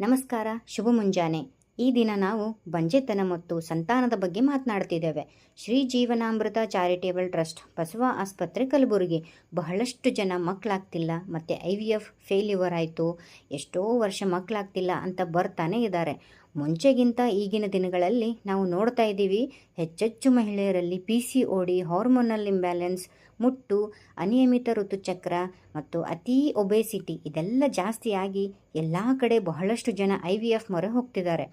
ನಮಸ್ಕಾರ, ಶುಭ ಮುಂಜಾನೆ. ಈ ದಿನ ನಾವು ಬಂಜೆತನ ಮತ್ತು ಸಂತಾನದ ಬಗ್ಗೆ ಮಾತನಾಡ್ತಿದ್ದೇವೆ. ಶ್ರೀ ಜೀವನಾಮೃತ ಚಾರಿಟೇಬಲ್ ಟ್ರಸ್ಟ್, ಬಸವ ಆಸ್ಪತ್ರೆ, ಕಲಬುರಗಿ. ಬಹಳಷ್ಟು ಜನ ಮಕ್ಕಳಾಗ್ತಿಲ್ಲ ಮತ್ತು IVF ಫೇಲ್ಯೂರ್ ಆಯಿತು, ಎಷ್ಟೋ ವರ್ಷ ಮಕ್ಕಳಾಗ್ತಿಲ್ಲ ಅಂತ ಬರ್ತಾನೆ ಇದ್ದಾರೆ. ಮುಂಚೆಗಿಂತ ಈಗಿನ ದಿನಗಳಲ್ಲಿ ನಾವು ನೋಡ್ತಾ ಇದ್ದೀವಿ, ಹೆಚ್ಚೆಚ್ಚು ಮಹಿಳೆಯರಲ್ಲಿ PCOD, ಹಾರ್ಮೋನಲ್ ಇಂಬ್ಯಾಲೆನ್ಸ್, ಮುಟ್ಟು, ಅನಿಯಮಿತ ಋತುಚಕ್ರ ಮತ್ತು ಅತೀ ಒಬೇಸಿಟಿ ಇದೆಲ್ಲ ಜಾಸ್ತಿಯಾಗಿ ಎಲ್ಲ ಕಡೆ ಬಹಳಷ್ಟು ಜನ IVF ಮೊರೆ ಹೋಗ್ತಿದ್ದಾರೆ.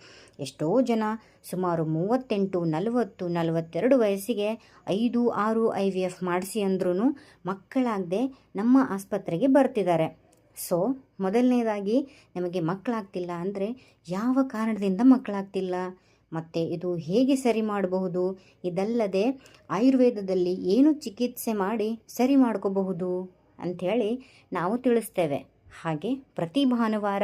ಎಷ್ಟೋ ಜನ ಸುಮಾರು 38, 40, 42 ವಯಸ್ಸಿಗೆ 5, 6 IVF ಮಾಡಿಸಿ ಅಂದ್ರೂ ಮಕ್ಕಳಾಗದೆ ನಮ್ಮ ಆಸ್ಪತ್ರೆಗೆ ಬರ್ತಿದ್ದಾರೆ. ಸೊ ಮೊದಲನೇದಾಗಿ ನಮಗೆ ಮಕ್ಕಳಾಗ್ತಿಲ್ಲ ಅಂದರೆ ಯಾವ ಕಾರಣದಿಂದ ಮಕ್ಕಳಾಗ್ತಿಲ್ಲ ಮತ್ತು ಇದು ಹೇಗೆ ಸರಿ ಮಾಡಬಹುದು, ಇದಲ್ಲದೆ ಆಯುರ್ವೇದದಲ್ಲಿ ಏನು ಚಿಕಿತ್ಸೆ ಮಾಡಿ ಸರಿ ಮಾಡ್ಕೋಬಹುದು ಅಂಥೇಳಿ ನಾವು ತಿಳಿಸ್ತೇವೆ. ಹಾಗೆ ಪ್ರತಿ ಭಾನುವಾರ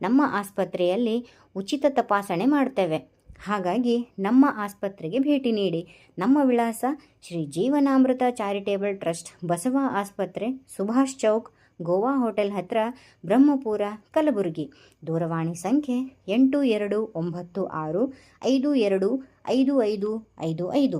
ನಮ್ಮ ಆಸ್ಪತ್ರೆಯಲ್ಲಿ ಉಚಿತ ತಪಾಸಣೆ ಮಾಡ್ತೇವೆ. ಹಾಗಾಗಿ ನಮ್ಮ ಆಸ್ಪತ್ರೆಗೆ ಭೇಟಿ ನೀಡಿ. ನಮ್ಮ ವಿಳಾಸ ಶ್ರೀ ಜೀವನಾಮೃತ ಚಾರಿಟೇಬಲ್ ಟ್ರಸ್ಟ್, ಬಸವ ಆಸ್ಪತ್ರೆ, ಸುಭಾಷ್ ಚೌಕ್, ಗೋವಾ ಹೋಟೆಲ್ ಹತ್ತಿರ, ಬ್ರಹ್ಮಪುರ, ಕಲಬುರಗಿ. ದೂರವಾಣಿ ಸಂಖ್ಯೆ 8296525555.